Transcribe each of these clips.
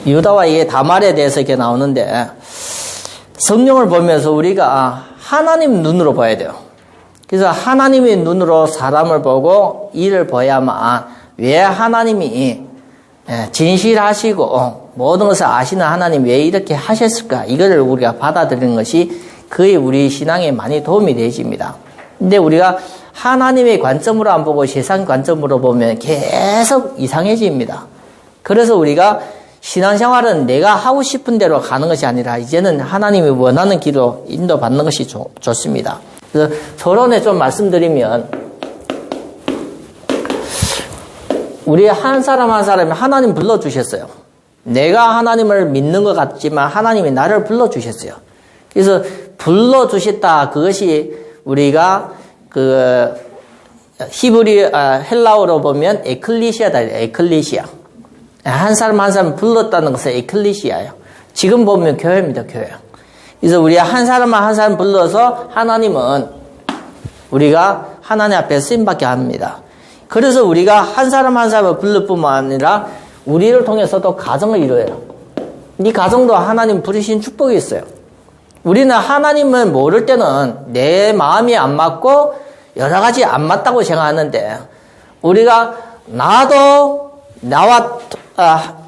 유다와 이 다말에 대해서 이렇게 나오는데, 성경을 보면서 우리가 하나님 눈으로 봐야 돼요. 그래서 하나님의 눈으로 사람을 보고 이를 봐야만 왜 하나님이 진실하시고 모든 것을 아시는 하나님 왜 이렇게 하셨을까? 이거를 우리가 받아들이는 것이 거의 우리 신앙에 많이 도움이 되집니다. 근데 우리가 하나님의 관점으로 안 보고 세상 관점으로 보면 계속 이상해집니다. 그래서 우리가 신앙생활은 내가 하고 싶은 대로 가는 것이 아니라 이제는 하나님이 원하는 길로 인도받는 것이 좋습니다. 그래서 서론에 좀 말씀드리면, 우리 한 사람 한 사람이 하나님 불러주셨어요. 내가 하나님을 믿는 것 같지만 하나님이 나를 불러주셨어요. 그래서 불러주셨다. 그것이 우리가 헬라어로 보면 에클리시아다. 에클리시아. 한 사람 한 사람 불렀다는 것은 에클리시아예요. 지금 보면 교회입니다. 교회. 그래서 우리 한 사람 한 사람 불러서 하나님은 우리가 하나님 앞에 쓰임받게 합니다. 그래서 우리가 한 사람 한 사람을 부를 뿐만 아니라 우리를 통해서도 가정을 이루어요. 이 가정도 하나님 부르신 축복이 있어요. 우리는 하나님을 모를 때는 내 마음이 안 맞고 여러 가지 안 맞다고 생각하는데, 우리가 나와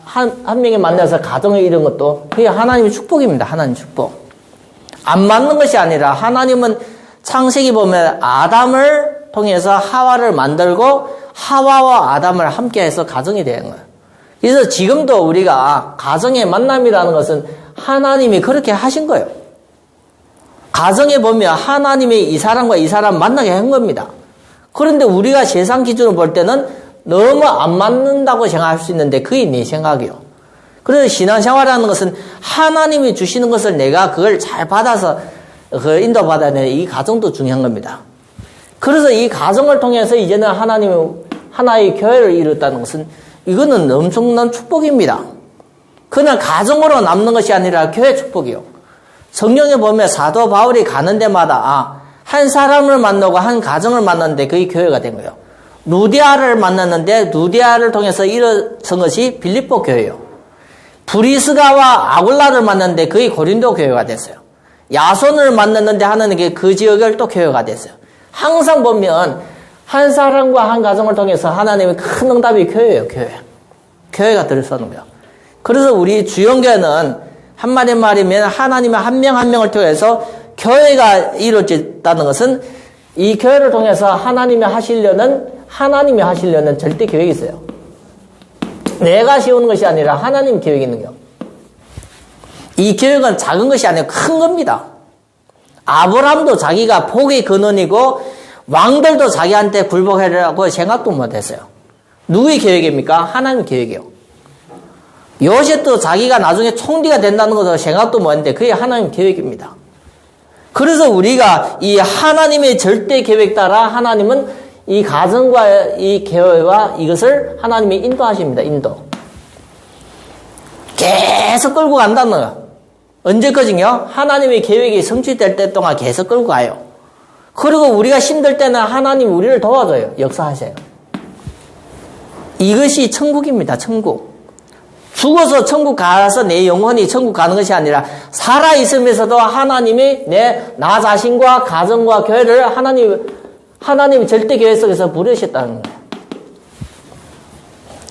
한 명이 만나서 가정을 이룬 것도 그게 하나님의 축복입니다. 하나님 축복. 안 맞는 것이 아니라 하나님은 창세기 보면 아담을 통해서 하와를 만들고 하와와 아담을 함께해서 가정이 되는 거예요. 그래서 지금도 우리가 가정의 만남이라는 것은 하나님이 그렇게 하신 거예요. 가정에 보면 하나님이 이 사람과 이 사람 만나게 한 겁니다. 그런데 우리가 세상 기준으로 볼 때는 너무 안 맞는다고 생각할 수 있는데 그게 내 생각이요. 그래서 신앙생활이라는 것은 하나님이 주시는 것을 내가 그걸 잘 받아서 인도받아야 되는 이 가정도 중요한 겁니다. 그래서 이 가정을 통해서 이제는 하나님이 하나의 교회를 이뤘다는 것은 이거는 엄청난 축복입니다. 그냥 가정으로 남는 것이 아니라 교회 축복이요. 성경에 보면 사도 바울이 가는 데마다 한 사람을 만나고 한 가정을 만났는데 그게 교회가 된 거예요. 누디아를 만났는데 누디아를 통해서 일어선 것이 빌립보 교회예요. 브리스가와 아굴라를 만났는데 그게 고린도 교회가 됐어요. 야손을 만났는데 하나님께 그 지역을 또 교회가 됐어요. 항상 보면 한 사람과 한 가정을 통해서 하나님의 큰 응답이 교회예요. 교회가 들어서는 거예요. 그래서 우리 주영교회는 한마디 말이면 하나님의 한 명 한 명을 통해서 교회가 이루어졌다는 것은 이 교회를 통해서 하나님이 하시려는 절대 계획이 있어요. 내가 세우는 것이 아니라 하나님 계획이 있는 거예요. 이 계획은 작은 것이 아니라 큰 겁니다. 아브라함도 자기가 복의 근원이고 왕들도 자기한테 굴복하려고 생각도 못했어요. 누구의 계획입니까? 하나님 계획이에요. 요셉도 자기가 나중에 총리가 된다는 것도 생각도 못했는데 그게 하나님 계획입니다. 그래서 우리가 이 하나님의 절대 계획 따라 하나님은 이 가정과 이 교회와 이것을 하나님이 인도하십니다. 인도. 계속 끌고 간다는 거예요. 언제까지요? 하나님의 계획이 성취될 때 동안 계속 끌고 가요. 그리고 우리가 힘들 때는 하나님이 우리를 도와줘요. 역사하세요. 이것이 천국입니다. 천국. 죽어서 천국 가서 내 영혼이 천국 가는 것이 아니라 살아있으면서도 하나님이 나 자신과 가정과 교회를 하나님이 절대 계획 속에서 부르셨다는 거예요.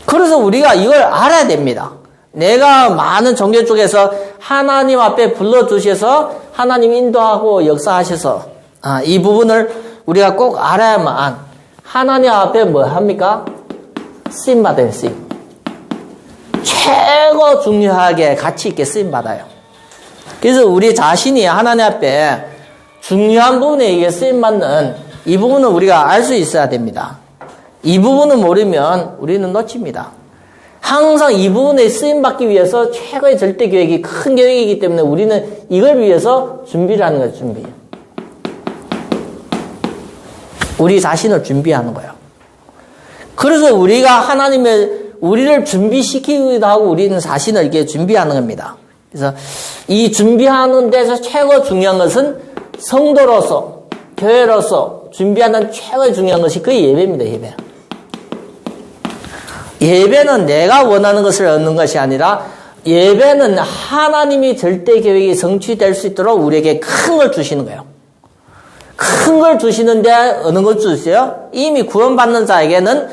그래서 우리가 이걸 알아야 됩니다. 내가 많은 종교 쪽에서 하나님 앞에 불러주셔서 하나님 인도하고 역사하셔서 이 부분을 우리가 꼭 알아야만 하나님 앞에 뭐 합니까? 쓰임받아요. 쓰임. 최고 중요하게 가치 있게 쓰임받아요. 그래서 우리 자신이 하나님 앞에 중요한 부분에 이게 쓰임받는 이 부분은 우리가 알 수 있어야 됩니다. 이 부분을 모르면 우리는 놓칩니다. 항상 이 부분에 쓰임받기 위해서 최고의 절대 계획이 큰 계획이기 때문에 우리는 이걸 위해서 준비를 하는 거예요. 준비. 우리 자신을 준비하는 거예요. 그래서 우리가 우리를 준비시키기도 하고 우리는 자신을 이렇게 준비하는 겁니다. 그래서 이 준비하는 데서 최고 중요한 것은 성도로서, 교회로서 준비하는 최고 중요한 것이 그 예배입니다. 예배. 예배는 내가 원하는 것을 얻는 것이 아니라 예배는 하나님이 절대 계획이 성취될 수 있도록 우리에게 큰 걸 주시는 거예요. 큰 걸 주시는데 어느 걸 주세요? 이미 구원받는 자에게는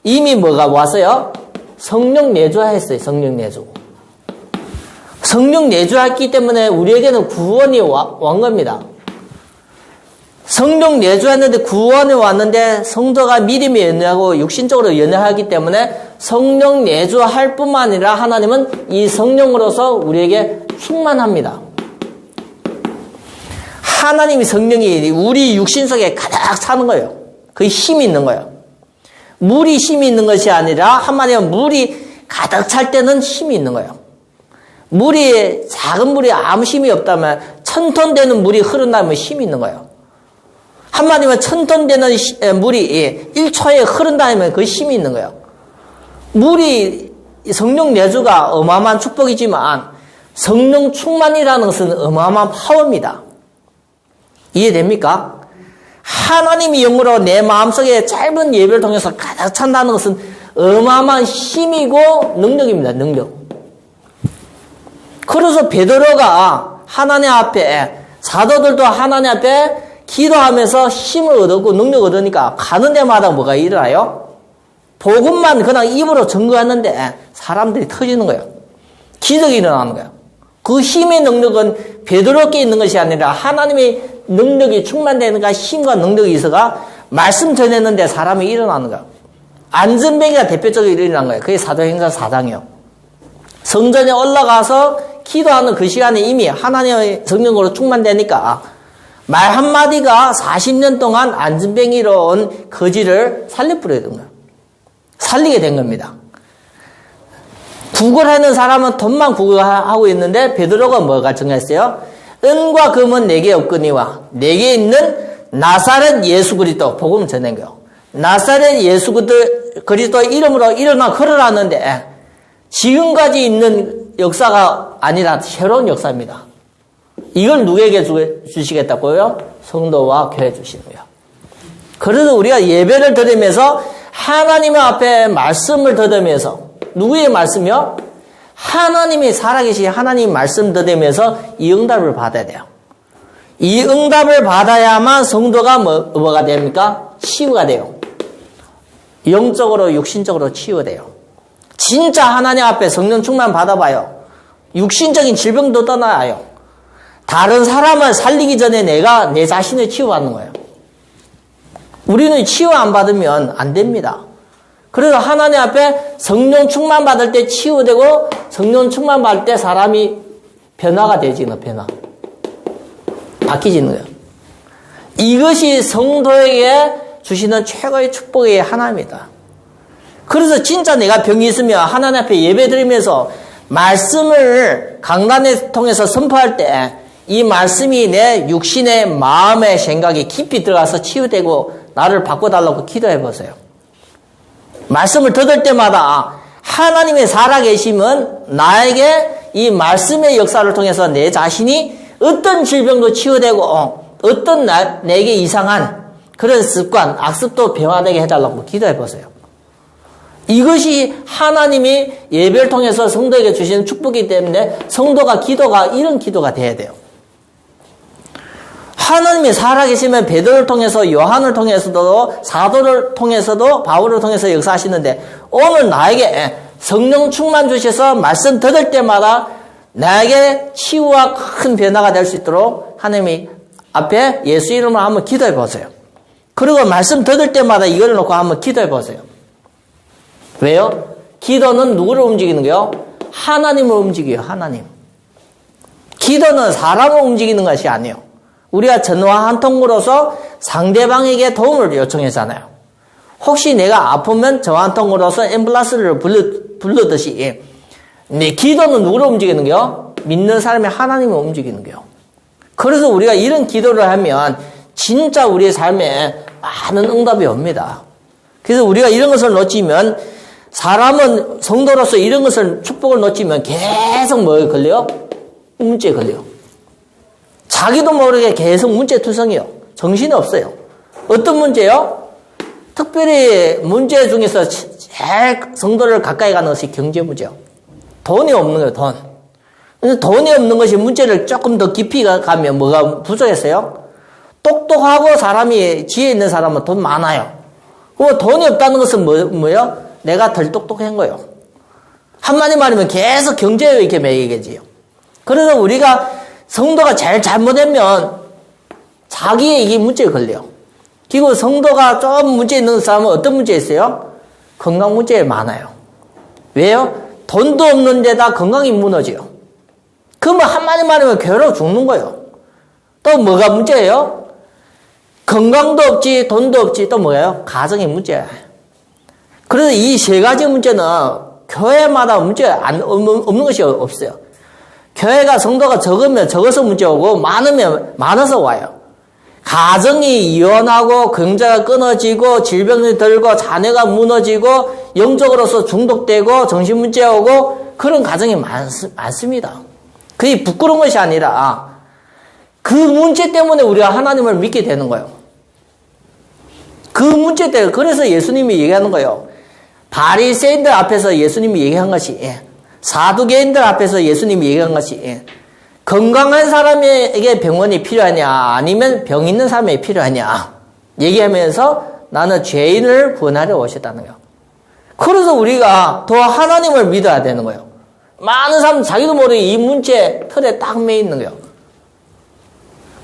이미 뭐가 왔어요? 성령 내주하였어요. 성령 내주. 성령 내주했기 때문에 우리에게는 구원이 온 겁니다. 성령 내주했는데 구원이 왔는데 성도가 믿음에 연애하고 육신적으로 연애하기 때문에 성령 내주할 뿐만 아니라 하나님은 이 성령으로서 우리에게 충만합니다. 하나님이 성령이 우리 육신 속에 가득 차는 거예요. 그 힘이 있는 거예요. 물이 힘이 있는 것이 아니라 한마디로 물이 가득 찰 때는 힘이 있는 거예요. 물이 작은 물이 아무 힘이 없다면 1000톤 되는 물이 흐른다면 힘이 있는 거예요. 한마디로 1000톤 되는 물이 1초에 흐른다면 그 힘이 있는 거예요. 물이 성령 내주가 어마어마한 축복이지만 성령 충만이라는 것은 어마어마한 파워입니다. 이해됩니까? 하나님이 영으로 내 마음속에 짧은 예배를 통해서 가득 찬다는 것은 어마어마한 힘이고 능력입니다. 능력. 그래서 베드로가 하나님 앞에, 사도들도 하나님 앞에 기도하면서 힘을 얻었고 능력을 얻으니까 가는 데마다 뭐가 일어나요? 복음만 그냥 입으로 증거했는데 사람들이 터지는 거예요. 기적이 일어나는 거예요. 그 힘의 능력은 베드로께 있는 것이 아니라 하나님의 능력이 충만되니까 힘과 능력이 있어가 말씀 전했는데 사람이 일어나는 거예요. 안전뱅이가 대표적으로 일어난 거예요. 그게 사도행전 4장이요. 성전에 올라가서 기도하는 그 시간에 이미 하나님의 성령으로 충만되니까 말 한마디가 40년 동안 안전뱅이로 온 거지를 살려버려야 된 거예요. 살리게 된 겁니다. 구걸하는 사람은 돈만 구걸하고 있는데 베드로가 뭐가 정했어요? 은과 금은 내게 없거니와 내게 있는 나사렛 예수 그리스도 복음을 전한 거예요. 나사렛 예수 그리스도 이름으로 일어나 걸어놨는데 지금까지 있는 역사가 아니라 새로운 역사입니다. 이걸 누구에게 주시겠다고요? 성도와 교회 주시는 거예요. 그래서 우리가 예배를 드리면서 하나님 앞에 말씀을 들으면서 누구의 말씀이요? 하나님이 살아계신 하나님 말씀 들으면서 이 응답을 받아야 돼요. 이 응답을 받아야만 성도가 뭐가 됩니까? 치유가 돼요. 영적으로 육신적으로 치유가 돼요. 진짜 하나님 앞에 성령 충만 받아봐요. 육신적인 질병도 떠나요. 다른 사람을 살리기 전에 내가 내 자신을 치유받는 거예요. 우리는 치유 안 받으면 안 됩니다. 그래서 하나님 앞에 성령 충만 받을 때 치유되고 성령 충만 받을 때 사람이 변화가 되지는 변화. 바뀌지는 거예요. 이것이 성도에게 주시는 최고의 축복의 하나입니다. 그래서 진짜 내가 병이 있으면 하나님 앞에 예배 드리면서 말씀을 강단을 통해서 선포할 때 이 말씀이 내 육신의 마음의 생각이 깊이 들어가서 치유되고 나를 바꿔달라고 기도해 보세요. 말씀을 들을 때마다 하나님의 살아계심은 나에게 이 말씀의 역사를 통해서 내 자신이 어떤 질병도 치유되고 어떤 내게 이상한 그런 습관, 악습도 변화되게 해달라고 기도해 보세요. 이것이 하나님이 예배를 통해서 성도에게 주시는 축복이기 때문에 기도가 이런 기도가 돼야 돼요. 하나님이 살아계시면 베드로를 통해서 요한을 통해서도 사도를 통해서도 바울을 통해서 역사하시는데 오늘 나에게 성령 충만 주셔서 말씀 들을 때마다 나에게 치유와 큰 변화가 될 수 있도록 하나님이 앞에 예수 이름으로 한번 기도해 보세요. 그리고 말씀 들을 때마다 이걸 놓고 한번 기도해 보세요. 왜요? 기도는 누구를 움직이는 거요? 하나님을 움직여요. 하나님. 기도는 사람을 움직이는 것이 아니에요. 우리가 전화 한 통으로서 상대방에게 도움을 요청하잖아요. 혹시 내가 아프면 전화 한 통으로서 앰뷸런스를 부르듯이 내 기도는 누구를 움직이는 거요? 믿는 사람이 하나님을 움직이는 거요. 그래서 우리가 이런 기도를 하면 진짜 우리의 삶에 많은 응답이 옵니다. 그래서 우리가 이런 것을 놓치면 사람은 성도로서 이런 것을 축복을 놓치면 계속 뭐에 걸려요? 문제에 걸려요. 자기도 모르게 계속 문제투성이요. 정신이 없어요. 어떤 문제요? 특별히 문제 중에서 제일 성도를 가까이 가는 것이 경제 문제요. 돈이 없는 거예요, 돈. 돈이 없는 것이 문제를 조금 더 깊이 가면 뭐가 부족했어요? 똑똑하고 사람이 지혜 있는 사람은 돈 많아요. 그럼 돈이 없다는 것은 뭐예요? 내가 덜 똑똑한 거예요. 한마디 말하면 계속 경제에 이렇게 매이겠지요. 그래서 우리가 성도가 제일 잘못하면 자기의 이게 문제에 걸려요. 그리고 성도가 좀 문제 있는 사람은 어떤 문제 있어요? 건강 문제에 많아요. 왜요? 돈도 없는 데다 건강이 무너져요. 그러면 한마디 말하면 괴로워 죽는 거예요. 또 뭐가 문제예요? 건강도 없지, 돈도 없지, 또 뭐예요? 가정이 문제예요. 그래서 이 세 가지 문제는 교회마다 문제 없는 것이 없어요. 교회가 성도가 적으면 적어서 문제 오고 많으면 많아서 와요. 가정이 이혼하고 경제가 끊어지고 질병이 들고 자녀가 무너지고 영적으로서 중독되고 정신문제 오고 그런 가정이 많습니다. 그게 부끄러운 것이 아니라 그 문제 때문에 우리가 하나님을 믿게 되는 거예요. 그 문제 때문에. 그래서 예수님이 얘기하는 거예요. 바리새인들 앞에서 예수님이 얘기한 것이, 사두개인들 앞에서 예수님이 얘기한 것이, 건강한 사람에게 병원이 필요하냐 아니면 병 있는 사람에게 필요하냐 얘기하면서 나는 죄인을 구원하려 오셨다는 거예요. 그래서 우리가 더 하나님을 믿어야 되는 거예요. 많은 사람 자기도 모르게 이 문제 틀에 딱 매 있는 거예요.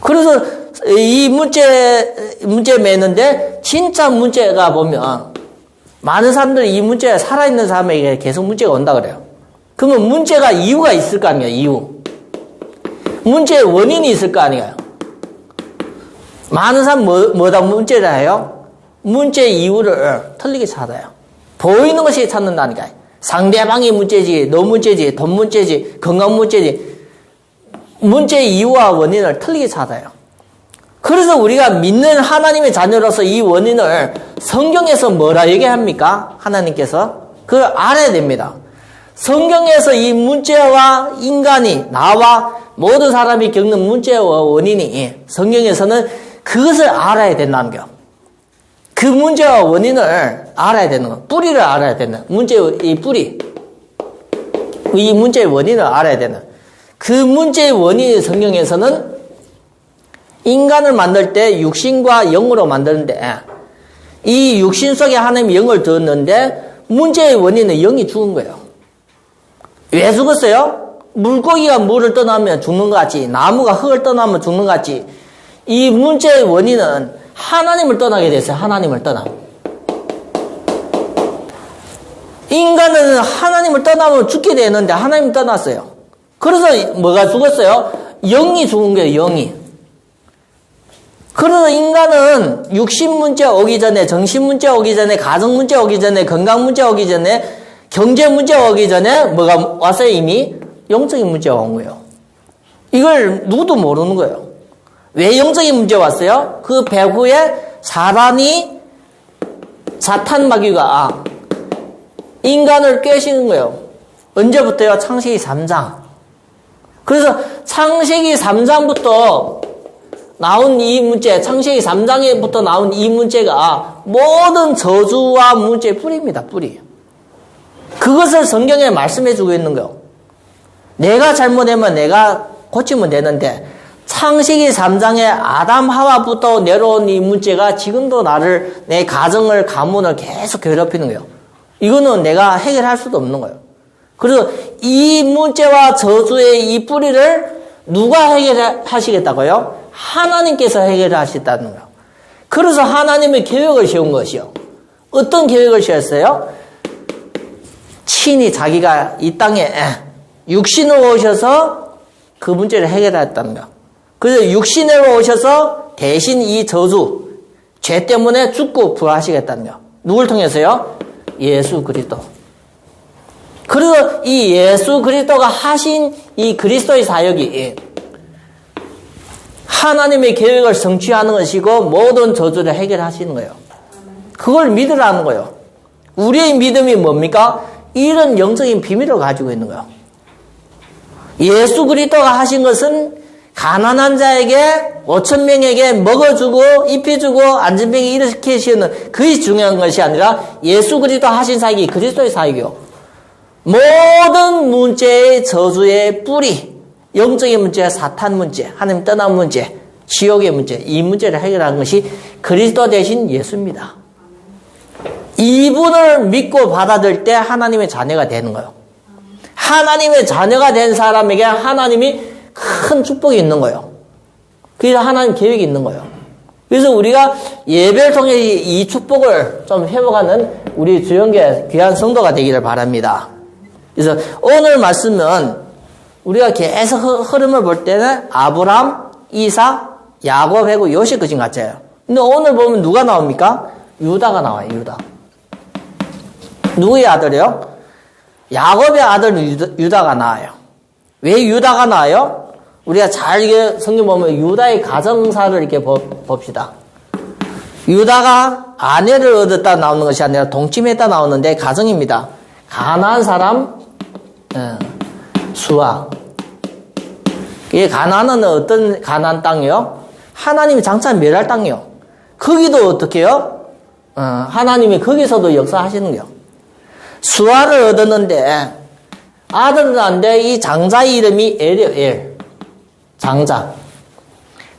그래서 이 문제 매는데 진짜 문제가 보면 많은 사람들이 이 문제가 살아있는 사람에게 계속 문제가 온다 그래요. 그러면 문제가 이유가 있을 거 아니에요. 이유. 문제의 원인이 있을 거 아니에요. 많은 사람 뭐다 문제를 해요? 문제의 이유를 틀리게 찾아요. 보이는 것이 찾는다니까요. 상대방이 문제지, 너 문제지, 돈 문제지, 건강 문제지. 문제의 이유와 원인을 틀리게 찾아요. 그래서 우리가 믿는 하나님의 자녀로서 이 원인을 성경에서 뭐라 얘기합니까? 하나님께서 그걸 알아야 됩니다. 성경에서 이 문제와 인간이 나와 모든 사람이 겪는 문제와 원인이 성경에서는 그것을 알아야 된다는 거예요. 그 문제와 원인을 알아야 되는 거, 뿌리를 알아야 되는 문제의 이 뿌리, 이 문제의 원인을 알아야 되는 그 문제의 원인이 성경에서는 인간을 만들 때 육신과 영으로 만드는데 이 육신 속에 하나님이 영을 두었는데 문제의 원인은 영이 죽은 거예요. 왜 죽었어요? 물고기가 물을 떠나면 죽는 것 같이 나무가 흙을 떠나면 죽는 것 같이 이 문제의 원인은 하나님을 떠나게 됐어요. 하나님을 떠나. 인간은 하나님을 떠나면 죽게 되는데 하나님을 떠났어요. 그래서 뭐가 죽었어요? 영이 죽은 거예요. 영이. 그래서 인간은 육신 문제 오기 전에, 정신 문제 오기 전에, 가정 문제 오기 전에, 건강 문제 오기 전에, 경제 문제 오기 전에 뭐가 왔어요? 이미 영적인 문제가 온 거예요. 이걸 누구도 모르는 거예요. 왜 영적인 문제가 왔어요? 그 배후에 사탄 마귀가 인간을 꿰시는 거예요. 언제부터요? 창세기 3장. 그래서 창세기 3장부터 나온 이 문제, 창세기 3장부터 나온 이 문제가 모든 저주와 문제의 뿌리입니다. 뿌리. 그것을 성경에 말씀해주고 있는 거예요. 내가 잘못하면 내가 고치면 되는데 창세기 3장에 아담 하와부터 내려온 이 문제가 지금도 나를, 내 가정을, 가문을 계속 괴롭히는 거예요. 이거는 내가 해결할 수도 없는 거예요. 그래서 이 문제와 저주의 이 뿌리를 누가 해결하시겠다고요? 하나님께서 해결하시다는 거예요. 그래서 하나님의 계획을 세운 것이요. 어떤 계획을 세웠어요? 친히 자기가 이 땅에 육신으로 오셔서 그 문제를 해결했다는 거예요. 그래서 육신으로 오셔서 대신 이 저주, 죄 때문에 죽고 부활하시겠다는 거예요. 누굴 통해서요? 예수 그리스도. 그래서 이 예수 그리스도가 하신 이 그리스도의 사역이 하나님의 계획을 성취하는 것이고 모든 저주를 해결하시는 거예요. 그걸 믿으라는 거예요. 우리의 믿음이 뭡니까? 이런 영적인 비밀을 가지고 있는 거예요. 예수 그리스도가 하신 것은 가난한 자에게 5,000명에게 먹어주고 입혀주고 안전병이 일으키시는 그게 중요한 것이 아니라 예수 그리스도 하신 사역이 그리스도의 사역이요. 모든 문제의 저주의 뿌리, 영적인 문제, 사탄 문제, 하나님 떠난 문제, 지옥의 문제, 이 문제를 해결하는 것이 그리스도 대신 예수입니다. 이분을 믿고 받아들일 때 하나님의 자녀가 되는 거예요. 하나님의 자녀가 된 사람에게 하나님이 큰 축복이 있는 거예요. 그래서 하나님 계획이 있는 거예요. 그래서 우리가 예배를 통해 이 축복을 좀 회복하는 우리 주영계 귀한 성도가 되기를 바랍니다. 그래서 오늘 말씀은 우리가 계속 흐름을 볼 때는 아브람, 이삭, 야곱하고 요셉 그림 같아요. 근데 오늘 보면 누가 나옵니까? 유다가 나와요. 유다. 누구의 아들이요? 야곱의 아들 유다가 나와요. 왜 유다가 나와요? 우리가 잘 성경 보면 유다의 가정사를 이렇게 봅시다. 유다가 아내를 얻었다 나오는 것이 아니라 동침했다 나오는데 가정입니다. 가나안 사람 수아. 이 가나안은 어떤 가나안 땅이요? 하나님이 장차한 멸할 땅이요. 거기도 어떻게 해요? 하나님이 거기서도 역사하시는 거요. 수아를 얻었는데 아들은 안 돼. 이 장자의 이름이 엘이요. 엘. 장자.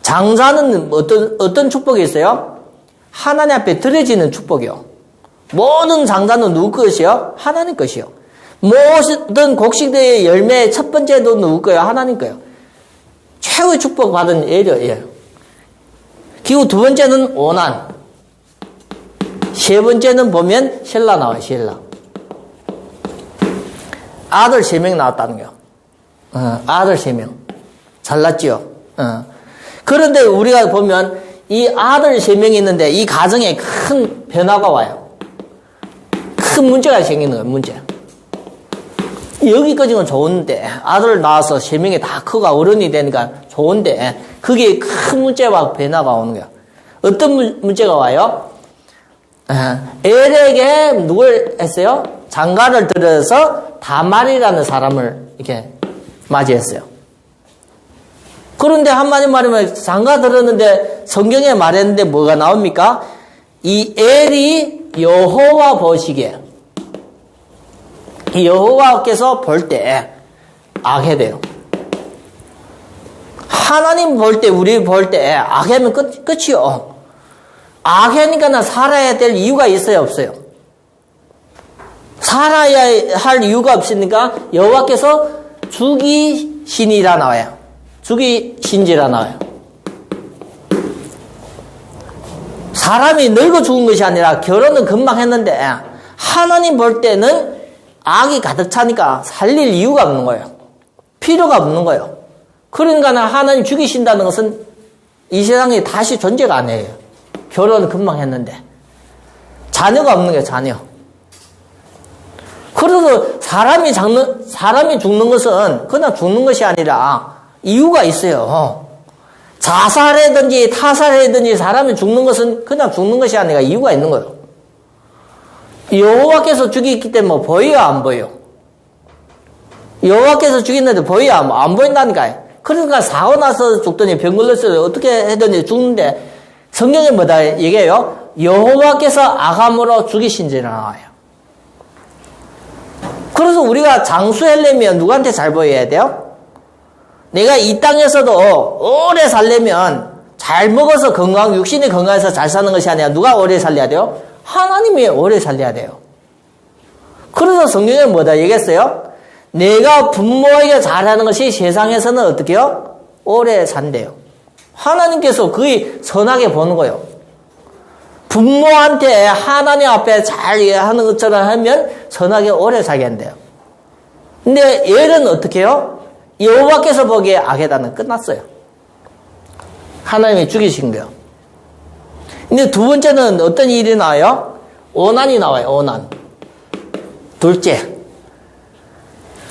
장자는 어떤 축복이 있어요? 하나님 앞에 드려지는 축복이요. 모든 장자는 누구 것이요? 하나님 것이요. 모든 곡식들의 열매의 첫 번째도 누구 거예요? 하나님 거예요. 최고의 축복 받은 엘이요. 엘. 그리고 두 번째는 오난. 세 번째는 보면 셀라 나와요. 셀라. 아들 3명 나왔다는 거요. 아들 3명. 잘났지요. 그런데 우리가 보면 이 아들 3명이 있는데 이 가정에 큰 변화가 와요. 큰 문제가 생기는 거예요. 문제. 여기까지는 좋은데 아들 낳아서 3명이 다 크고 어른이 되니까 좋은데 그게 큰 문제와 변화가 오는 거예요. 어떤 문제가 와요? 엘에게 누굴 했어요? 장가를 들여서 다말이라는 사람을 이렇게 맞이했어요. 그런데 한마디 말하면 장가 들었는데 성경에 말했는데 뭐가 나옵니까? 이 엘이 여호와 보시기에 여호와께서 볼 때 악해돼요. 하나님 볼 때, 우리 볼 때 악하면 끝이요. 악하니까 살아야 될 이유가 있어요, 없어요? 살아야 할 이유가 없으니까 여호와께서 죽이신이라 나와요. 죽이신지라 나와요. 사람이 늙어 죽은 것이 아니라 결혼은 금방 했는데 하나님 볼 때는 악이 가득 차니까 살릴 이유가 없는 거예요. 필요가 없는 거예요. 그러니까 하나님 죽이신다는 것은 이 세상에 다시 존재가 안 해요. 결혼은 금방 했는데 자녀가 없는 거예요. 자녀. 그래서 사람이 죽는 것은 그냥 죽는 것이 아니라 이유가 있어요. 자살이든지 타살이든지 사람이 죽는 것은 그냥 죽는 것이 아니라 이유가 있는 거예요. 여호와께서 죽였기 때문에 보여요, 안 보여요? 여호와께서 죽였는데 보여요, 안 보인다니까요. 그러니까 사고 나서 죽더니 병 걸렸어요. 어떻게 했더니 죽는데 성경에 뭐다 얘기해요? 여호와께서 악함으로 죽이신지라 나와요. 그래서 우리가 장수하려면 누구한테 잘 보여야 돼요? 내가 이 땅에서도 오래 살려면 잘 먹어서 육신이 건강해서 잘 사는 것이 아니라 누가 오래 살려야 돼요? 하나님이 오래 살려야 돼요. 그래서 성경에 뭐다 얘기했어요? 내가 부모에게 잘하는 것이 세상에서는 어떻게 해요? 오래 산대요. 하나님께서 거의 선하게 보는 거예요. 부모한테 하나님 앞에 잘 하는 것처럼 하면 선하게 오래 살게 한대요. 근데 얘는 어떻게 해요? 여호와께서 보기에 악하다는 끝났어요. 하나님이 죽이신 거예요. 근데 두 번째는 어떤 일이 나와요? 오난이 나와요. 오난. 둘째.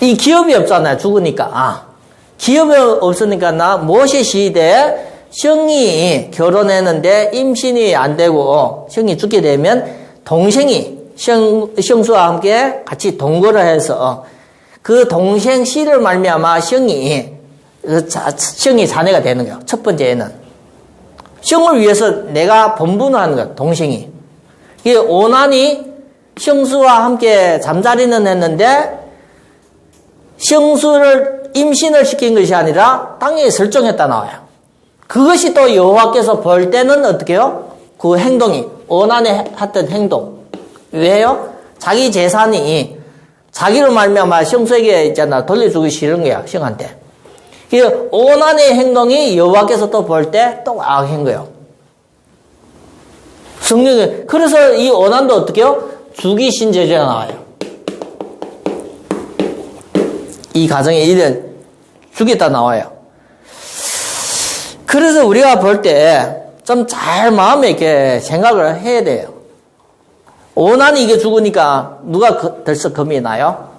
이 기업이 없잖아요. 죽으니까. 기업이 없으니까 모세 시대에 형이 결혼했는데 임신이 안 되고 형이 죽게 되면 동생이 형수와 함께 같이 동거를 해서 그 동생 씨를 말미암아 형이 자네가 되는 거예요. 첫 번째는. 형을 위해서 내가 본분을 하는 거야, 동생이. 이 오난이 형수와 함께 잠자리는 했는데 형수를 임신을 시킨 것이 아니라 땅에 설정했다 나와요. 그것이 또 여호와께서 볼 때는 어떻게 해요? 그 행동이 원한에 했던 행동. 왜요? 자기 재산이 자기로 말미암아 형수에게 있잖아 돌려주기 싫은 거야, 형한테. 그 원한의 행동이 여호와께서 또 볼 때 또 악한 거예요. 성경에 그래서 이 원한도 어떻게 해요? 죽이신 죄가 나와요. 이 가정에 이를 죽였다 나와요. 그래서 우리가 볼 때 좀 잘 마음에 이렇게 생각을 해야 돼요. 원한이 이게 죽으니까 누가 들썩 겁이 나요?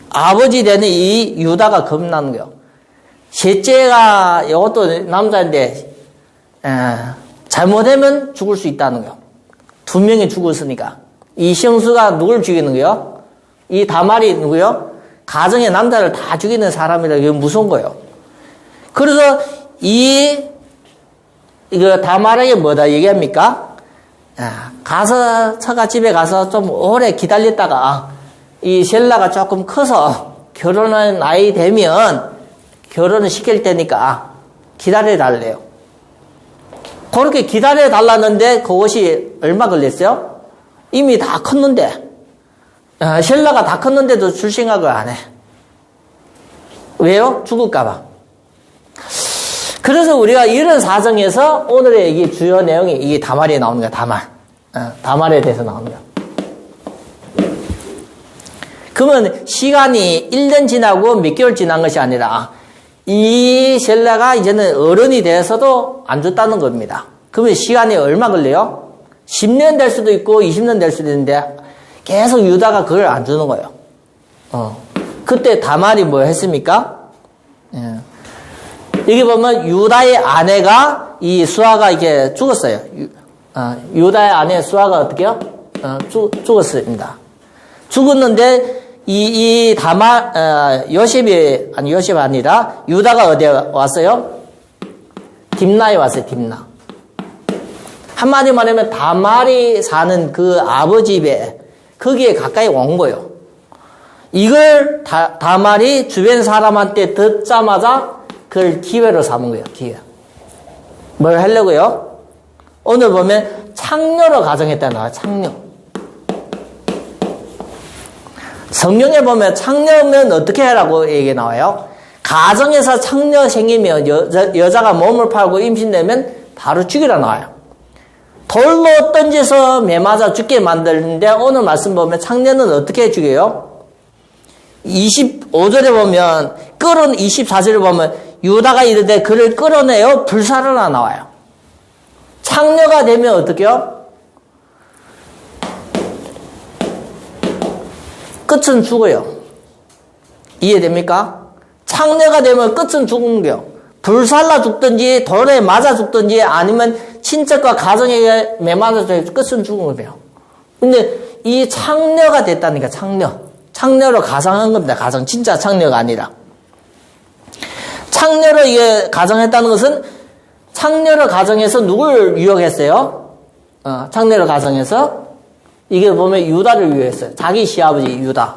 아버지 되는 이 유다가 겁나는 거예요. 셋째가 이것도 남자인데 잘못하면 죽을 수 있다는 거예요. 두 명이 죽었으니까. 이 형수가 누굴 죽이는 거예요? 이 다말이 누구요? 가정의 남자를 다 죽이는 사람이라 이게 무서운 거예요. 그래서 이거 다말에게 뭐다 얘기합니까? 가서 처가집에 가서 좀 오래 기다렸다가 이 셀라가 조금 커서 결혼할 나이 되면 결혼을 시킬 테니까 기다려달래요. 그렇게 기다려달라는데 그것이 얼마 걸렸어요? 이미 다 컸는데 셀라가 다 컸는데도 줄 생각을 안 해. 왜요? 죽을까봐. 그래서 우리가 이런 사정에서 오늘의 이 주요 내용이 이게 다말이 나오는 거야. 다말에 대해서 나오는 거야. 그러면 시간이 1년 지나고 몇 개월 지난 것이 아니라 이 셀라가 이제는 어른이 돼서도 안 줬다는 겁니다. 그러면 시간이 얼마 걸려요? 10년 될 수도 있고 20년 될 수도 있는데 계속 유다가 그걸 안 주는 거예요. 그때 다말이 뭐 했습니까? 여기 보면 유다의 아내가 이 수아가 이렇게 죽었어요. 유다의 아내 수아가 어떻게요? 죽었습니다. 죽었는데 이 요셉이 아니라 유다가 어디에 왔어요? 딥나에 왔어요. 딥나. 한마디 말하면 다말이 사는 그 아버지 집에 거기에 가까이 온 거예요. 이걸 다말이 주변 사람한테 듣자마자 그걸 기회로 삼은 거예요. 기회. 뭘 하려고요? 오늘 보면 창녀로 가정했다 나와요. 창녀. 성경에 보면 창녀면 어떻게 하라고 얘기 나와요? 가정에서 창녀 생기면 여자가 몸을 팔고 임신되면 바로 죽이라 나와요. 돌로 던져서 매맞아 죽게 만드는데 오늘 말씀 보면 창녀는 어떻게 죽여요? 25절에 보면 24절에 보면 유다가 이르되 그를 끌어내어 불살하라 나와요. 창녀가 되면 어떻게 해요? 끝은 죽어요. 이해됩니까? 창녀가 되면 끝은 죽는 거예요. 불살라 죽든지 돌에 맞아 죽든지 아니면 친척과 가정에게 매맞아 죽든지 끝은 죽는 거예요. 근데 이 창녀가 됐다니까 창녀로 가상한 겁니다. 가정 진짜 창녀가 아니라. 창녀로 이게 가정했다는 것은 창녀로 가정해서 누굴 유혹했어요? 창녀로 가정해서 이게 보면 유다를 유혹했어요. 자기 시아버지 유다.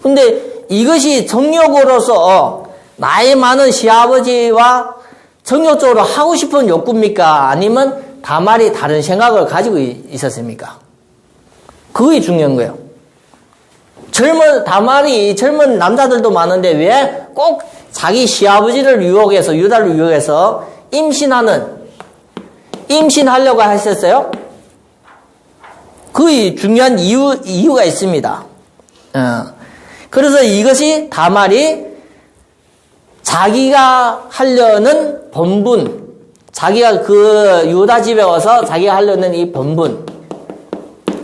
근데 이것이 정욕으로서 나이 많은 시아버지와 정욕적으로 하고 싶은 욕구입니까? 아니면 다말이 다른 생각을 가지고 있었습니까? 그게 중요한 거예요. 다말이 젊은 남자들도 많은데 왜 꼭 자기 시아버지를 유혹해서 유다를 유혹해서 임신하려고 했었어요? 그 중요한 이유가 있습니다. 그래서 이것이 다말이 자기가 하려는 본분, 자기가 그 유다 집에 와서 자기가 하려는 이 본분,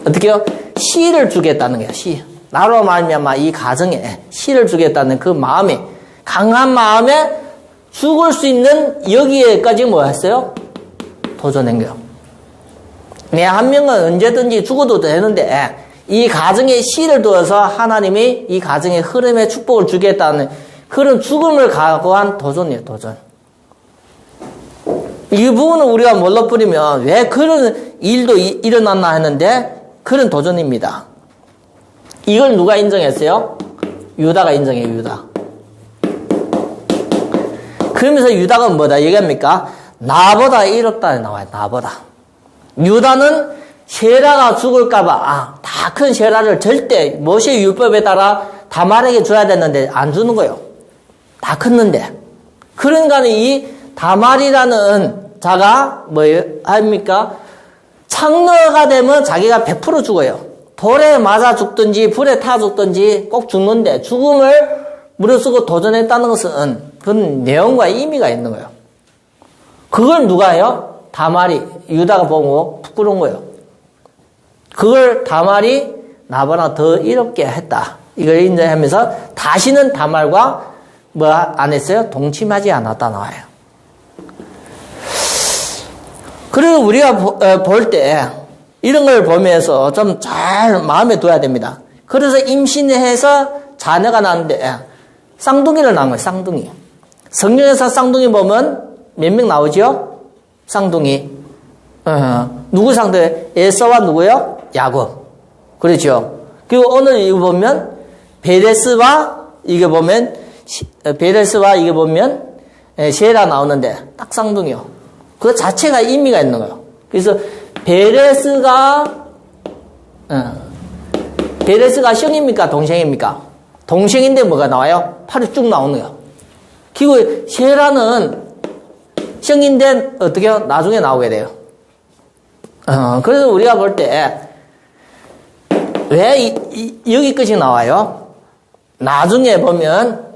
어떻게요? 씨를 주겠다는 거예요. 씨. 나로 말미암아 이 가정에 씨를 주겠다는 그 마음에, 강한 마음에 죽을 수 있는 여기에까지 뭐 했어요? 도전한 거예요. 내 한 명은 언제든지 죽어도 되는데 이 가정에 씨를 두어서 하나님이 이 가정의 흐름에 축복을 주겠다는 그런 죽음을 각오한 도전이에요. 도전. 이 부분은 우리가 몰라 뿌리면 왜 그런 일도 일어났나 했는데 그런 도전입니다. 이걸 누가 인정했어요? 유다가 인정해요, 유다. 그러면서 유다가 뭐다 얘기합니까? 나보다 이롭다 나와요, 나보다. 유다는 세라가 죽을까봐, 다 큰 세라를 절대 모세 율법에 따라 다말에게 줘야 되는데 안 주는 거예요. 다 컸는데. 그러니까 이 다말이라는 자가 뭐예요? 합니까? 창녀가 되면 자기가 100% 죽어요. 돌에 맞아 죽든지 불에 타 죽든지 꼭 죽는데 죽음을 무릅쓰고 도전했다는 것은 그건 내용과 의미가 있는 거예요. 그걸 누가 해요? 다말이, 유다가 보고 부끄러운 거예요. 그걸 다말이 나보다 더 이롭게 했다. 이걸 인정하면서 다시는 다말과 뭐 안 했어요? 동침하지 않았다 나와요. 그리고 우리가 볼 때 이런 걸 보면서 좀 잘 마음에 둬야 됩니다. 그래서 임신해서 자녀가 낳는데 쌍둥이를 낳은 거예요. 쌍둥이. 성경에서 쌍둥이 보면 몇 명 나오죠? 쌍둥이. 누구 쌍둥이? 에서와 누구요? 야곱. 그렇죠. 그리고 오늘 이거 보면 베레스와 이게 보면 베레스와 이게 보면 셰라 나오는데 딱 쌍둥이요. 그 자체가 의미가 있는 거예요. 그래서 베레스가 형입니까? 동생입니까? 동생인데 뭐가 나와요? 팔이 쭉 나오는 거예요. 그리고 셰라는 형인데 어떻게 해요? 나중에 나오게 돼요. 그래서 우리가 볼 때 왜 여기까지 나와요? 나중에 보면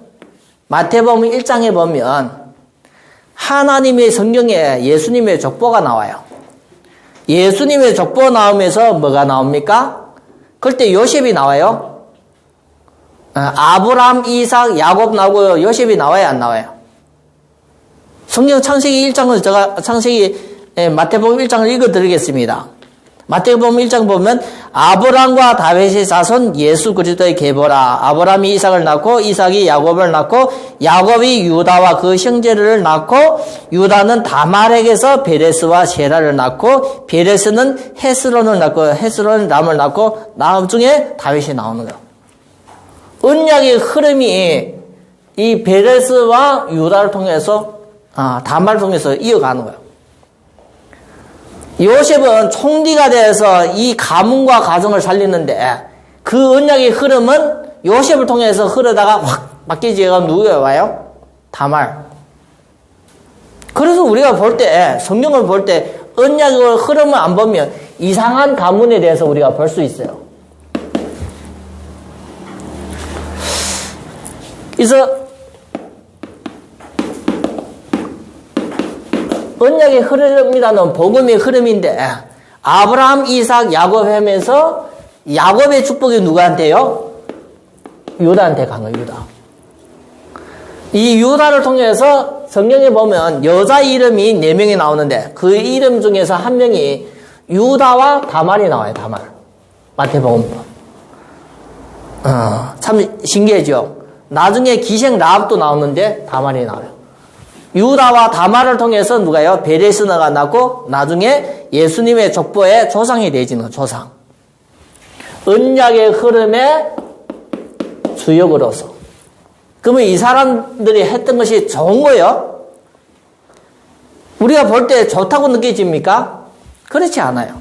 마태복음 1장에 보면 하나님의 성경에 예수님의 족보가 나와요. 예수님의 족보 나오면서 뭐가 나옵니까? 그때 요셉이 나와요. 아브라함, 이삭, 야곱 나오고 요셉이 나와요, 안 나와요? 성경 창세기 1장을 마태복음 1장을 읽어드리겠습니다. 마태복음 1장 보면 아브라함과 다윗의 자손 예수 그리스도의 계보라. 아브라함이 이삭을 낳고 이삭이 야곱을 낳고 야곱이 유다와 그 형제를 낳고 유다는 다말에게서 베레스와 세라를 낳고 베레스는 헤스론을 낳고 헤스론은 람을 낳고 나중에 다윗이 나오는 거예요. 언약의 흐름이 이 베레스와 유다를 통해서 다말을 통해서 이어가는 거예요. 요셉은 총리가 돼서 이 가문과 가정을 살리는데 그 언약의 흐름은 요셉을 통해서 흐르다가 확 바뀌지가 누구에 와요? 다말. 그래서 우리가 볼 때 성경을 볼 때 언약의 흐름을 안 보면 이상한 가문에 대해서 우리가 볼 수 있어요. 그래서 언약의 흐름이라는 복음의 흐름인데 아브라함, 이삭, 야곱 하면서 야곱의 축복이 누구한테요? 유다한테 간 거예요. 유다. 이 유다를 통해서 성경에 보면 여자 이름이 4명이 나오는데 그 이름 중에서 한 명이 유다와 다말이 나와요. 다말. 마태복음. 참 신기하죠. 나중에 기생 라합도 나오는데 다말이 나와요. 유다와 다말을 통해서 누가요? 베레스나가 낳고 나중에 예수님의 족보의 조상이 되어지는 조상. 언약의 흐름의 주역으로서. 그러면 이 사람들이 했던 것이 좋은 거예요? 우리가 볼 때 좋다고 느껴집니까? 그렇지 않아요.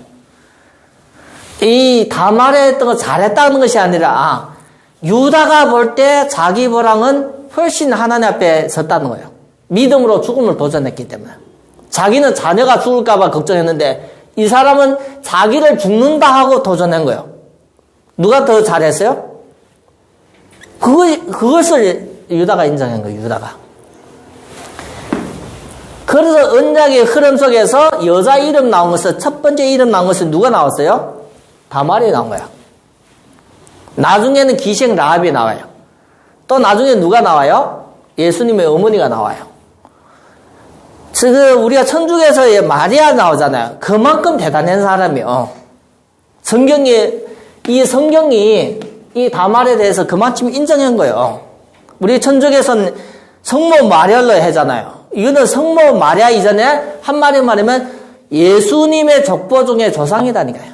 이 다말에 했던 거 잘했다는 것이 아니라 유다가 볼 때 자기 보랑은 훨씬 하나님 앞에 섰다는 거예요. 믿음으로 죽음을 도전했기 때문에. 자기는 자녀가 죽을까봐 걱정했는데 이 사람은 자기를 죽는다 하고 도전한 거예요. 누가 더 잘했어요? 그것을 유다가 인정한 거예요. 유다가. 그래서 언약의 흐름 속에서 여자 이름 나온 것은 첫 번째 이름 나온 것은 누가 나왔어요? 다말이 나온 거야. 나중에는 기생 라합이 나와요. 또 나중에 누가 나와요? 예수님의 어머니가 나와요. 지금 우리가 천주교에서 마리아 나오잖아요. 그만큼 대단한 사람이요. 이 성경이 이 다말에 대해서 그만큼 인정한 거예요. 우리 천주교에서는 성모 마리아로 하잖아요. 이거는 성모 마리아 이전에 한마디 말하면 예수님의 족보 중에 조상이다니까요.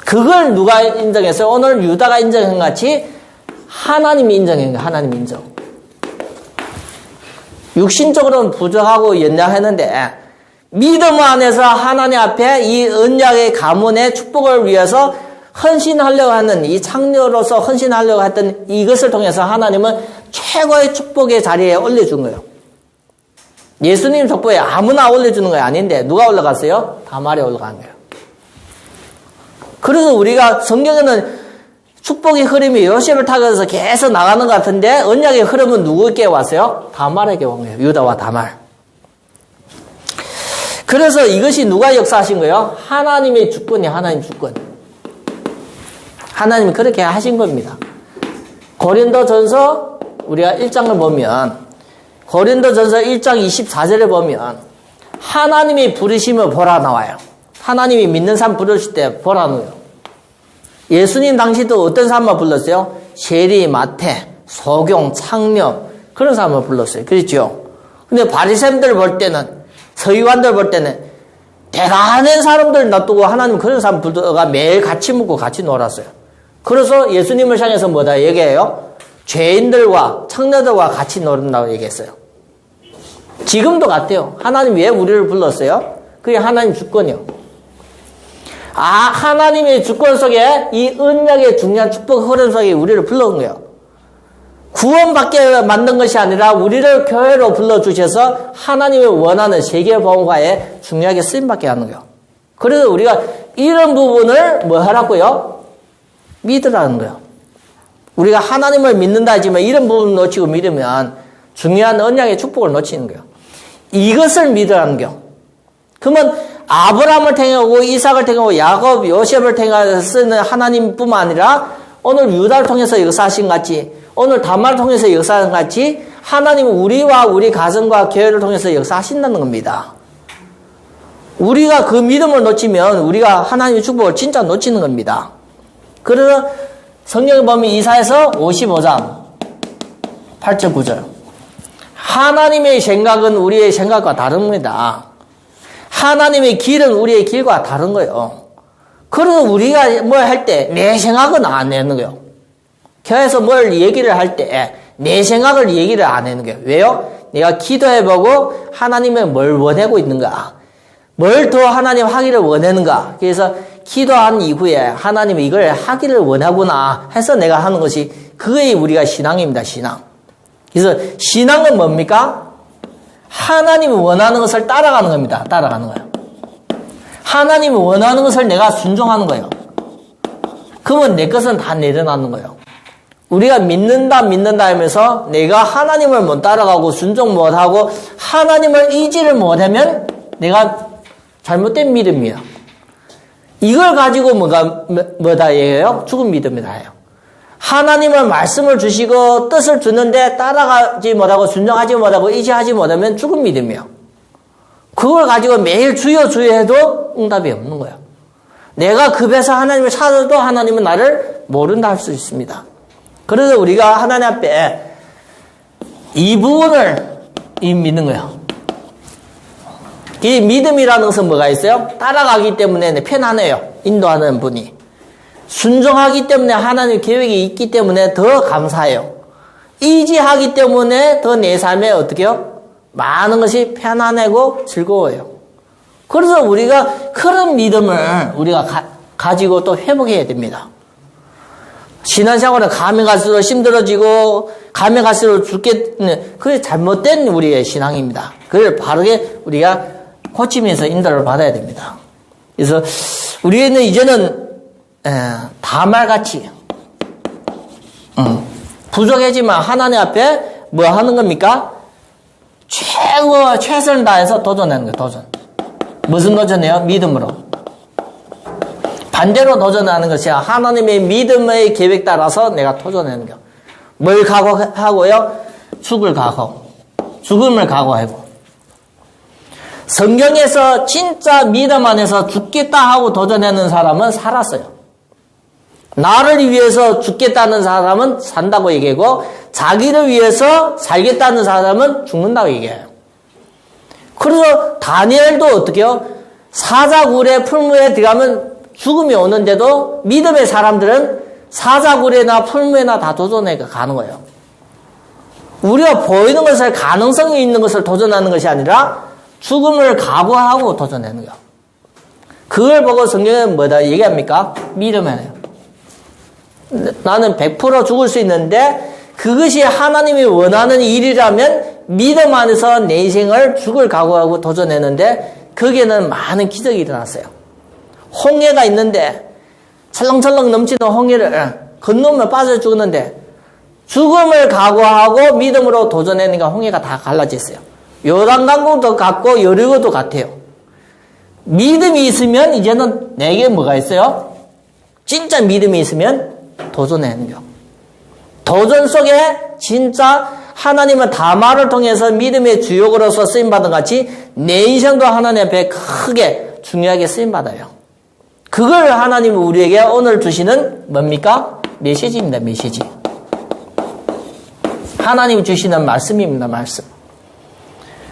그걸 누가 인정했어요? 오늘 유다가 인정한 같이 하나님이 인정해요. 하나님 인정. 육신적으로는 부족하고 연약했는데 믿음 안에서 하나님 앞에 이 언약의 가문의 축복을 위해서 헌신하려고 하는 이 창녀로서 헌신하려고 했던 이것을 통해서 하나님은 최고의 축복의 자리에 올려준 거예요. 예수님 족보에 아무나 올려주는 거 아닌데 누가 올라갔어요? 다말에 올라간 거예요. 그래서 우리가 성경에는 축복의 흐름이 요셉을 타고서 계속 나가는 것 같은데 언약의 흐름은 누구에게 왔어요? 다말에게 온 거예요. 유다와 다말. 그래서 이것이 누가 역사하신 거예요? 하나님의 주권이에요. 하나님 주권. 하나님이 그렇게 하신 겁니다. 고린도전서 우리가 1장을 보면 고린도전서 1장 24절에 보면 하나님이 부르시면 보라 나와요. 하나님이 믿는 사람 부르실 때 보라 나와요. 예수님 당시도 어떤 사람만 불렀어요? 세리, 마태, 소경, 창녀 그런 사람을 불렀어요. 그렇죠? 근데 바리새인들 볼 때는 서기관들 볼 때는 대단한 사람들 놔두고 하나님 그런 사람 불러가 매일 같이 먹고 같이 놀았어요. 그래서 예수님을 향해서 뭐다 얘기해요? 죄인들과 창녀들과 같이 놀는다고 얘기했어요. 지금도 같아요. 하나님 왜 우리를 불렀어요? 그게 하나님 주권이요. 하나님의 주권 속에 이 언약의 중요한 축복 흐름 속에 우리를 불러온 거예요. 구원받게 만든 것이 아니라 우리를 교회로 불러주셔서 하나님이 원하는 세계보험과에 중요하게 쓰임받게 하는 거예요. 그래서 우리가 이런 부분을 뭐 하라고요? 믿으라는 거예요. 우리가 하나님을 믿는다 하지만 이런 부분을 놓치고 믿으면 중요한 언약의 축복을 놓치는 거예요. 이것을 믿으라는 거예요. 그러면 아브라함을 통하고 이삭을 통하고 야곱, 요셉을 통해서 쓰는 하나님뿐만 아니라 오늘 유다를 통해서 역사하신 같이 오늘 다말을 통해서 역사하신 같이 하나님은 우리와 우리 가정과 교회를 통해서 역사하신다는 겁니다. 우리가 그 믿음을 놓치면 우리가 하나님의 축복을 진짜 놓치는 겁니다. 그래서 성경에 보면 이사야서 55장 8절 9절 하나님의 생각은 우리의 생각과 다릅니다. 하나님의 길은 우리의 길과 다른 거예요. 그래서 우리가 뭘 할 때 내 생각은 안 내는 거예요. 교회에서 뭘 얘기를 할 때 내 생각을 얘기를 안 하는 거예요. 왜요? 내가 기도해보고 하나님은 뭘 원하고 있는가? 뭘 더 하나님 하기를 원하는가? 그래서 기도한 이후에 하나님이 이걸 하기를 원하구나 해서 내가 하는 것이 그게 우리가 신앙입니다. 신앙. 그래서 신앙은 뭡니까? 하나님이 원하는 것을 따라가는 겁니다. 따라가는 거예요. 하나님이 원하는 것을 내가 순종하는 거예요. 그러면 내 것은 다 내려놓는 거예요. 우리가 믿는다 하면서 내가 하나님을 못 따라가고 순종 못하고 하나님을 의지를 못하면 내가 잘못된 믿음이에요. 이걸 가지고 뭐다 얘기해요? 죽은 믿음이다 해요. 하나님은 말씀을 주시고 뜻을 주는데 따라가지 못하고 순종하지 못하고 의지하지 못하면 죽은 믿음이에요. 그걸 가지고 매일 주여 해도 응답이 없는 거예요. 내가 급해서 하나님을 찾아도 하나님은 나를 모른다 할 수 있습니다. 그래서 우리가 하나님 앞에 이 부분을 믿는 거예요. 이 믿음이라는 것은 뭐가 있어요? 따라가기 때문에 편안해요. 인도하는 분이. 순종하기 때문에 하나님의 계획이 있기 때문에 더 감사해요. 의지하기 때문에 더 내 삶에 어떻게 해요? 많은 것이 편안하고 즐거워요. 그래서 우리가 그런 믿음을 우리가 가지고 또 회복해야 됩니다. 신앙생활은 가면 갈수록 힘들어지고 가면 갈수록 죽겠는 그게 잘못된 우리의 신앙입니다. 그걸 바르게 우리가 고치면서 인도를 받아야 됩니다. 그래서 우리는 이제는 다말같이 부족하지만 하나님 앞에 뭐 하는 겁니까? 최선을 다해서 도전하는 거예요. 도전. 무슨 도전이에요? 믿음으로. 반대로 도전하는 것이 하나님의 믿음의 계획 따라서 내가 도전하는 거예요. 뭘 각오하고요? 죽음을 각오하고. 성경에서 진짜 믿음 안에서 죽겠다 하고 도전하는 사람은 살았어요. 나를 위해서 죽겠다는 사람은 산다고 얘기하고 자기를 위해서 살겠다는 사람은 죽는다고 얘기해요. 그래서 다니엘도 어떻게 해요? 사자굴의 풀무에 들어가면 죽음이 오는데도 믿음의 사람들은 사자굴에나 풀무에나 다 도전해 가는 거예요. 우리가 보이는 것을, 가능성이 있는 것을 도전하는 것이 아니라 죽음을 각오하고 도전하는 거예요. 그걸 보고 성경은 뭐다 얘기합니까? 믿음이에요. 나는 100% 죽을 수 있는데 그것이 하나님이 원하는 일이라면 믿음 안에서 내 인생을 죽을 각오하고 도전했는데 거기에는 많은 기적이 일어났어요. 홍해가 있는데 철렁철렁 넘치는 홍해를 건너면 빠져 죽었는데 죽음을 각오하고 믿음으로 도전했으니까 홍해가 다 갈라졌어요. 요단강도 같고 여리고도 같아요. 믿음이 있으면 이제는 내게 뭐가 있어요? 진짜 믿음이 있으면 도전하는 거. 도전 속에 진짜 하나님은 다말을 통해서 믿음의 주역으로서 쓰임받은 같이 내 인생도 하나님 앞에 크게 중요하게 쓰임받아요. 그걸 하나님은 우리에게 오늘 주시는 뭡니까? 메시지입니다. 메시지. 하나님이 주시는 말씀입니다. 말씀.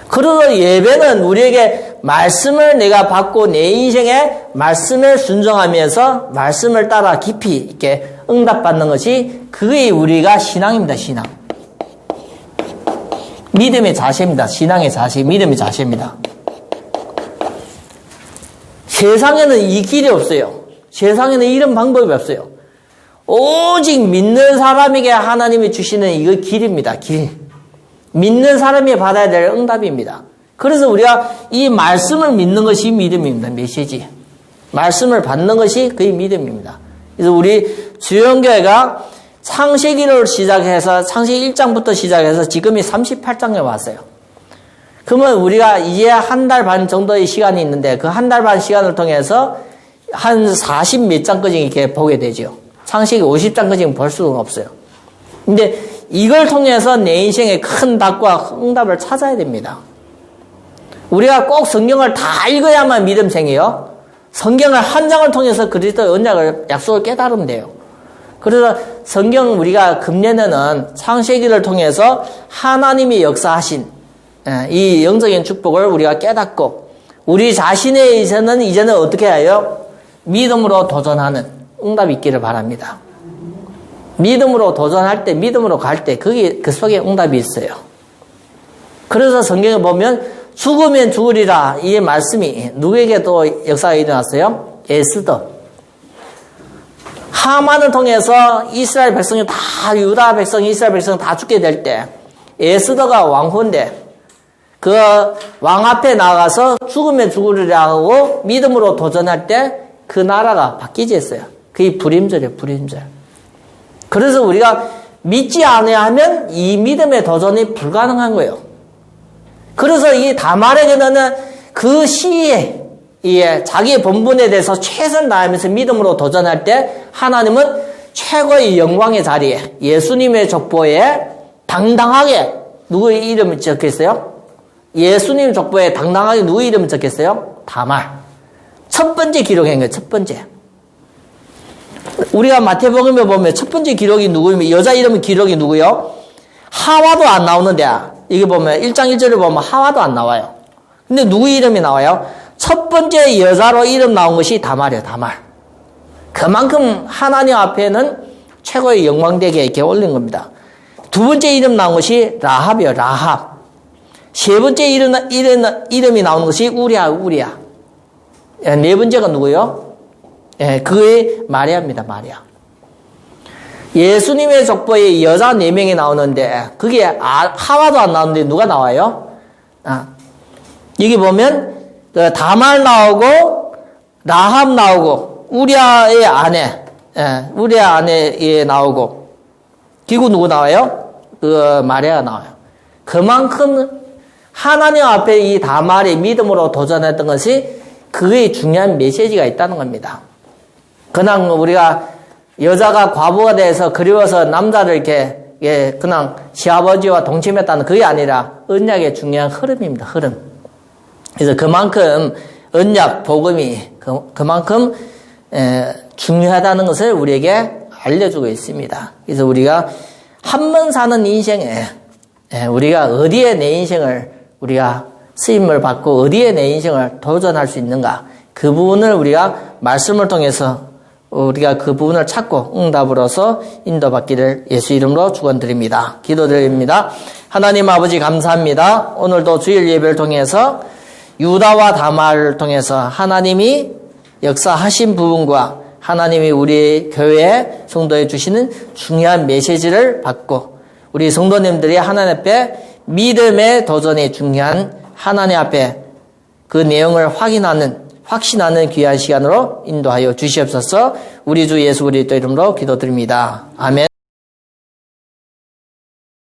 그래서 예배는 우리에게 말씀을 내가 받고 내 인생에 말씀을 순종하면서 말씀을 따라 깊이 있게 응답받는 것이 그게 우리가 신앙입니다. 신앙. 믿음의 자세입니다. 신앙의 자세, 믿음의 자세입니다. 세상에는 이 길이 없어요. 세상에는 이런 방법이 없어요. 오직 믿는 사람에게 하나님이 주시는 이거 길입니다. 길. 믿는 사람이 받아야 될 응답입니다. 그래서 우리가 이 말씀을 믿는 것이 믿음입니다. 메시지. 말씀을 받는 것이 그의 믿음입니다. 그래서 우리 주영교회가 창세기를 시작해서 창세기 1장부터 시작해서 지금이 38장에 왔어요. 그러면 우리가 이제 한 달 반 정도의 시간이 있는데 그 한 달 반 시간을 통해서 한 40 몇 장까지 이렇게 보게 되죠. 창세기 50장까지는 볼 수가 없어요. 근데 이걸 통해서 내 인생의 큰 답과 응답을 찾아야 됩니다. 우리가 꼭 성경을 다 읽어야만 믿음 생겨요. 성경을 한 장을 통해서 그리스도의 언약을, 약속을 깨달으면 돼요. 그래서 성경 우리가 금년에는 창세기를 통해서 하나님이 역사하신 이 영적인 축복을 우리가 깨닫고 우리 자신에 이제는 어떻게 해요? 믿음으로 도전하는 응답이 있기를 바랍니다. 믿음으로 도전할 때, 믿음으로 갈 때, 그 속에 응답이 있어요. 그래서 성경에 보면 죽으면 죽으리라 이 말씀이 누구에게 또 역사가 일어났어요? 에스더. 하만을 통해서 이스라엘 백성이 다, 유다 백성, 이스라엘 백성 다 죽게 될 때 에스더가 왕후인데 그 왕 앞에 나가서 죽으면 죽으리라 하고 믿음으로 도전할 때 그 나라가 바뀌지 했어요. 그게 불임절이에요. 불임절. 그래서 우리가 믿지 않아야 하면 이 믿음의 도전이 불가능한 거예요. 그래서 이 다말에게는 그 시에 자기의 본분에 대해서 최선을 다하면서 믿음으로 도전할 때 하나님은 최고의 영광의 자리에 예수님의 족보에 당당하게 누구의 이름이 적혀있어요? 예수님 족보에 당당하게 누구의 이름이 적혀있어요? 다말. 첫 번째 기록인 거예요. 첫 번째. 우리가 마태복음에 보면 첫 번째 기록이 누구이면 여자 이름은 기록이 누구요? 하와도 안 나오는데 이게 보면 1장 1절을 보면 하와도 안 나와요. 근데 누구 이름이 나와요? 첫 번째 여자로 이름 나온 것이 다말이에요. 다말. 그만큼 하나님 앞에는 최고의 영광되게 이렇게 올린 겁니다. 두 번째 이름 나온 것이 라합이에요. 라합. 세 번째 이름이 나온 것이 우리야. 네 번째가 누구요? 그의 마리아입니다. 마리아. 예수님의 족보에 여자 4명이 나오는데 그게 하와도 안 나오는데 누가 나와요? 여기 보면 다말 나오고 라합 나오고 우리아의 아내 우리아 아내 나오고 그리고 누구 나와요? 그 마리아가 나와요. 그만큼 하나님 앞에 이 다말이 믿음으로 도전했던 것이 그의 중요한 메시지가 있다는 겁니다. 그냥 우리가 여자가 과부가 돼서 그리워서 남자를 이렇게 그냥 시아버지와 동침했다는 그게 아니라 언약의 중요한 흐름입니다. 흐름. 그래서 그만큼 언약 복음이 그만큼 중요하다는 것을 우리에게 알려주고 있습니다. 그래서 우리가 한 번 사는 인생에 우리가 어디에 내 인생을 우리가 쓰임을 받고 어디에 내 인생을 도전할 수 있는가 그 부분을 우리가 말씀을 통해서 우리가 그 부분을 찾고 응답으로서 인도받기를 예수 이름으로 축원드립니다. 기도드립니다. 하나님 아버지 감사합니다. 오늘도 주일 예배를 통해서 유다와 다말을 통해서 하나님이 역사하신 부분과 하나님이 우리 교회 성도에 주시는 중요한 메시지를 받고 우리 성도님들이 하나님 앞에 믿음의 도전이 중요한 하나님 앞에 그 내용을 확신하는 귀한 시간으로 인도하여 주시옵소서. 우리 주 예수 그리스도 이름으로 기도드립니다. 아멘.